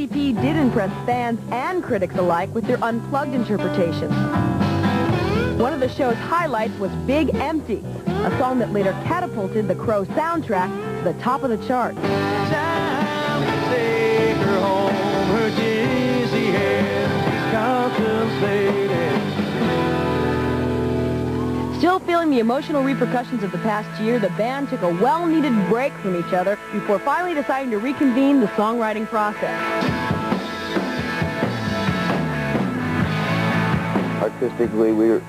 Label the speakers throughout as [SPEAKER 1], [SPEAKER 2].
[SPEAKER 1] STP did impress fans and critics alike with their unplugged interpretations. One of the show's highlights was Big Empty, a song that later catapulted the Crow soundtrack to the top of the charts.
[SPEAKER 2] Take her home, her dizzy head, contemplated.
[SPEAKER 1] Still feeling the emotional repercussions of the past year, the band took a well-needed break from each other before finally deciding to reconvene the songwriting process.
[SPEAKER 3] Artistically, we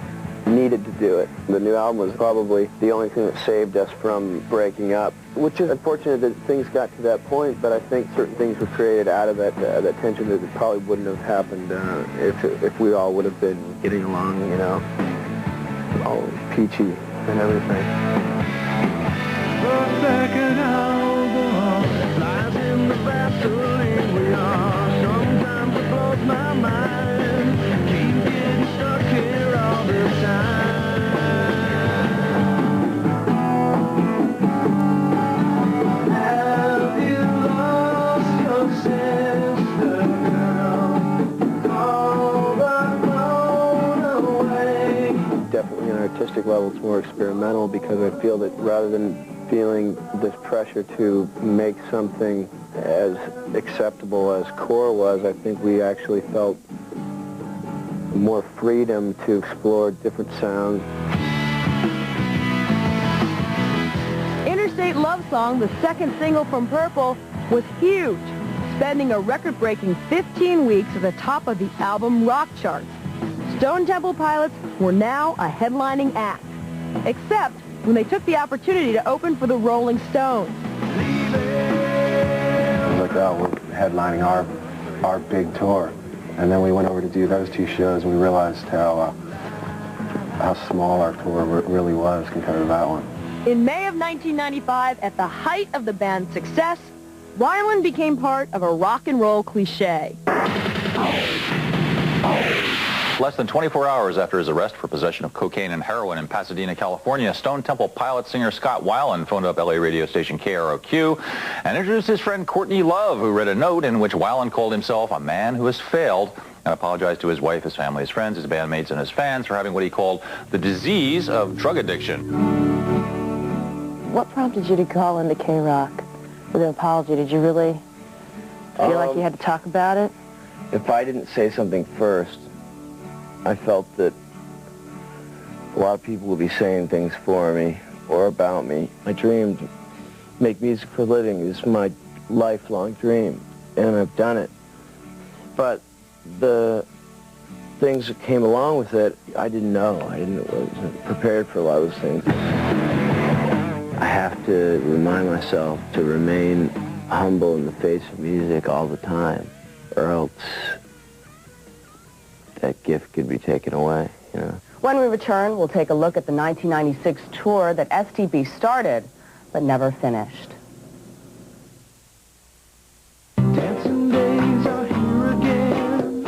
[SPEAKER 3] needed to do it. The new album was probably the only thing that saved us from breaking up, which is unfortunate that things got to that point, but I think certain things were created out of that tension that probably wouldn't have happened if we all would have been getting along, you know, all peachy and everything.
[SPEAKER 2] The second album lies in the Vaseline we are. Sometimes it blows my mind. Keep getting stuck here all the time. Have you lost your sister, girl? Called and blown away.
[SPEAKER 3] Definitely on an artistic level, it's more experimental because I feel that rather than feeling this pressure to make something as acceptable as Core was, I think we actually felt more freedom to explore different sounds.
[SPEAKER 1] Interstate Love Song, the second single from Purple, was huge, spending a record-breaking 15 weeks at the top of the album rock charts. Stone Temple Pilots were now a headlining act, except when they took the opportunity to open for the Rolling Stones.
[SPEAKER 3] Look out, we're headlining our big tour. And then we went over to do those two shows and we realized how small our tour really was compared to that one.
[SPEAKER 1] In May of 1995, at the height of the band's success, Weiland became part of a rock and roll cliche.
[SPEAKER 4] Less than 24 hours after his arrest for possession of cocaine and heroin in Pasadena, California, Stone Temple Pilots singer Scott Weiland phoned up LA radio station KROQ and introduced his friend Courtney Love, who read a note in which Weiland called himself a man who has failed and apologized to his wife, his family, his friends, his bandmates, and his fans for having what he called the disease of drug addiction.
[SPEAKER 5] What prompted you to call into K-Rock with an apology? Did you really feel like you had to talk about it?
[SPEAKER 3] If I didn't say something first, I felt that a lot of people would be saying things for me or about me. My dream to make music for a living is my lifelong dream, and I've done it. But the things that came along with it, I didn't know. Wasn't prepared for a lot of those things. I have to remind myself to remain humble in the face of music all the time, or else that gift could be taken away, you know.
[SPEAKER 5] When we return, we'll take a look at the 1996 tour that STP started but never finished.
[SPEAKER 2] Dancing days are here again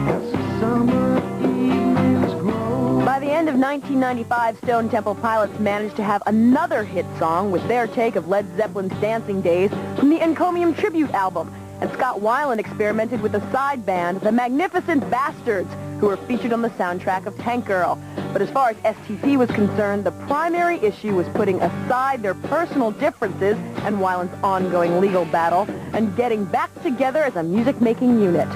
[SPEAKER 2] as the summer evenings grow.
[SPEAKER 1] By the end of 1995, Stone Temple Pilots managed to have another hit song with their take of Led Zeppelin's Dancing Days from the Encomium tribute album. And Scott Weiland experimented with a side band, the Magnificent Bastards, who were featured on the soundtrack of Tank Girl. But as far as STP was concerned, the primary issue was putting aside their personal differences and Weiland's ongoing legal battle and getting back together as a music-making unit.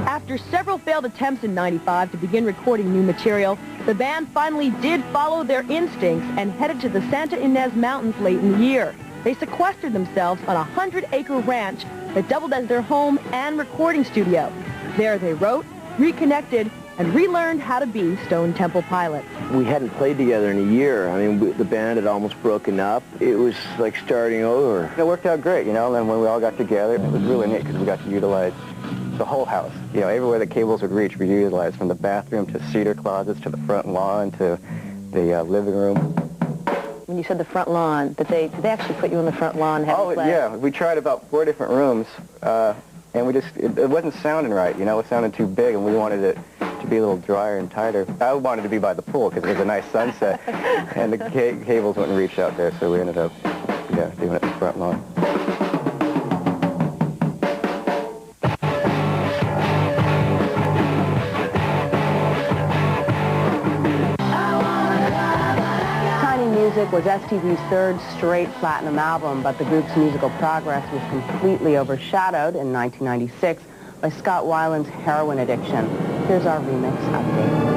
[SPEAKER 1] After several failed attempts in '95 to begin recording new material, the band finally did follow their instincts and headed to the Santa Ynez Mountains late in the year. They sequestered themselves on a 100-acre ranch that doubled as their home and recording studio. There they wrote, reconnected, and relearned how to be Stone Temple Pilots.
[SPEAKER 3] We hadn't played together in a year. I mean, the band had almost broken up. It was like starting over.
[SPEAKER 6] It worked out great, you know, and when we all got together, it was really neat because we got to utilize the whole house. You know, everywhere the cables would reach, we utilized, from the bathroom to cedar closets to the front lawn to the living room.
[SPEAKER 5] When you said the front lawn, did they actually put you on the front lawn?
[SPEAKER 6] Yeah, we tried about 4 different rooms, and we just, it wasn't sounding right, you know, it sounded too big, and we wanted it to be a little drier and tighter. I wanted to be by the pool because it was a nice sunset, and the cables wouldn't reach out there, so we ended up, doing it in the front lawn.
[SPEAKER 5] was STV's third straight platinum album, but the group's musical progress was completely overshadowed in 1996 by Scott Weiland's heroin addiction. Here's our remix update.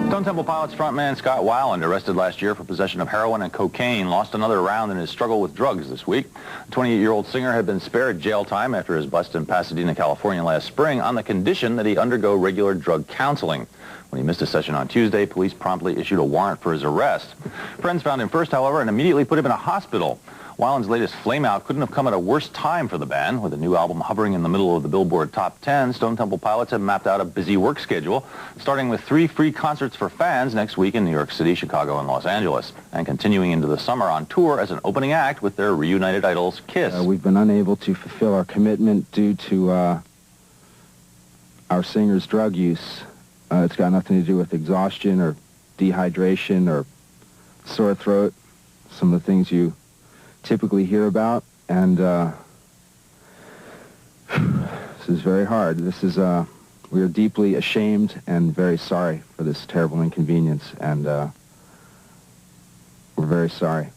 [SPEAKER 4] Stone Temple Pilots frontman Scott Weiland, arrested last year for possession of heroin and cocaine, lost another round in his struggle with drugs this week. The 28-year-old singer had been spared jail time after his bust in Pasadena, California last spring on the condition that he undergo regular drug counseling. When he missed a session on Tuesday, police promptly issued a warrant for his arrest. Friends found him first, however, and immediately put him in a hospital. Weiland's latest flameout couldn't have come at a worse time for the band. With a new album hovering in the middle of the Billboard Top 10, Stone Temple Pilots have mapped out a busy work schedule, starting with 3 free concerts for fans next week in New York City, Chicago, and Los Angeles, and continuing into the summer on tour as an opening act with their reunited idols, Kiss.
[SPEAKER 7] We've been unable to fulfill our commitment due to our singer's drug use. It's got nothing to do with exhaustion or dehydration or sore throat, some of the things you typically hear about, and this is very hard. This is, we are deeply ashamed and very sorry for this terrible inconvenience, and we're very sorry.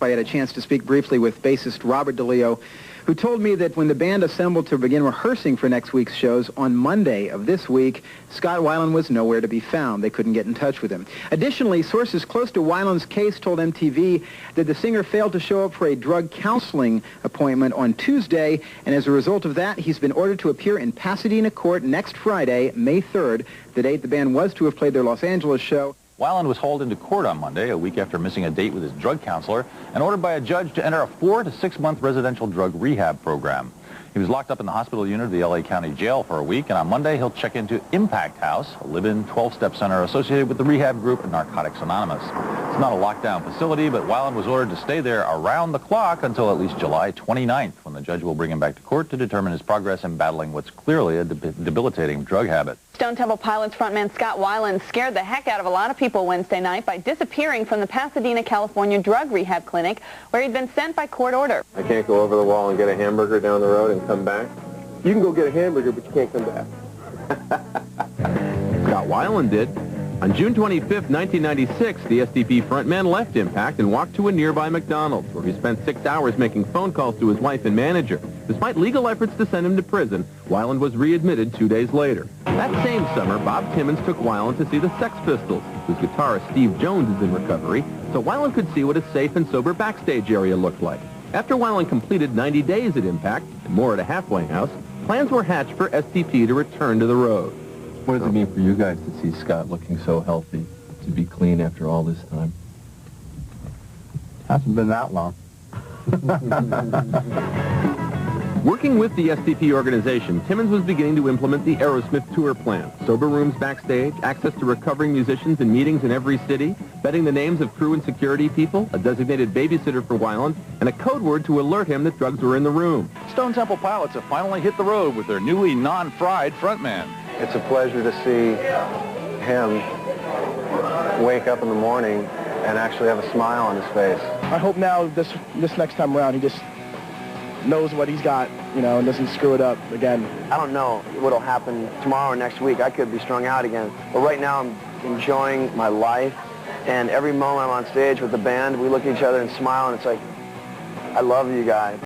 [SPEAKER 8] I had a chance to speak briefly with bassist Robert DeLeo, who told me that when the band assembled to begin rehearsing for next week's shows on Monday of this week, Scott Weiland was nowhere to be found. They couldn't get in touch with him. Additionally, sources close to Weiland's case told MTV that the singer failed to show up for a drug counseling appointment on Tuesday, and as a result of that, he's been ordered to appear in Pasadena court next Friday, May 3rd, the date the band was to have played their Los Angeles show.
[SPEAKER 4] Weiland was hauled into court on Monday, a week after missing a date with his drug counselor, and ordered by a judge to enter a 4 to 6 month residential drug rehab program. He was locked up in the hospital unit of the L.A. County Jail for a week, and on Monday he'll check into Impact House, a live-in 12-step center associated with the rehab group Narcotics Anonymous. It's not a lockdown facility, but Weiland was ordered to stay there around the clock until at least July 29th, when the judge will bring him back to court to determine his progress in battling what's clearly a debilitating drug habit.
[SPEAKER 9] Stone Temple Pilots frontman Scott Weiland scared the heck out of a lot of people Wednesday night by disappearing from the Pasadena, California drug rehab clinic where he'd been sent by court order.
[SPEAKER 3] I can't go over the wall and get a hamburger down the road and come back. You can go get a hamburger, but you can't come back.
[SPEAKER 10] Scott Weiland did. On June 25, 1996, the SDP frontman left Impact and walked to a nearby McDonald's, where he spent 6 hours making phone calls to his wife and manager. Despite legal efforts to send him to prison, Weiland was readmitted 2 days later. That same summer, Bob Timmons took Weiland to see the Sex Pistols, whose guitarist Steve Jones is in recovery, so Weiland could see what a safe and sober backstage area looked like. After Weiland completed 90 days at Impact and more at a halfway house, plans were hatched for SDP to return to the road.
[SPEAKER 3] What does it mean for you guys to see Scott looking so healthy, to be clean after all this time?
[SPEAKER 7] Hasn't been that long.
[SPEAKER 10] Working with the SDP organization, Timmons was beginning to implement the Aerosmith tour plan. Sober rooms backstage, access to recovering musicians and meetings in every city, betting the names of crew and security people, a designated babysitter for Weiland, and a code word to alert him that drugs were in the room.
[SPEAKER 4] Stone Temple Pilots have finally hit the road with their newly non-fried frontman.
[SPEAKER 3] It's a pleasure to see him wake up in the morning and actually have a smile on his face.
[SPEAKER 11] I hope now this next time around he just knows what he's got, you know, and doesn't screw it up again.
[SPEAKER 3] I don't know what'll happen tomorrow or next week. I could be strung out again. But right now I'm enjoying my life, and every moment I'm on stage with the band, we look at each other and smile, and it's like, I love you guys.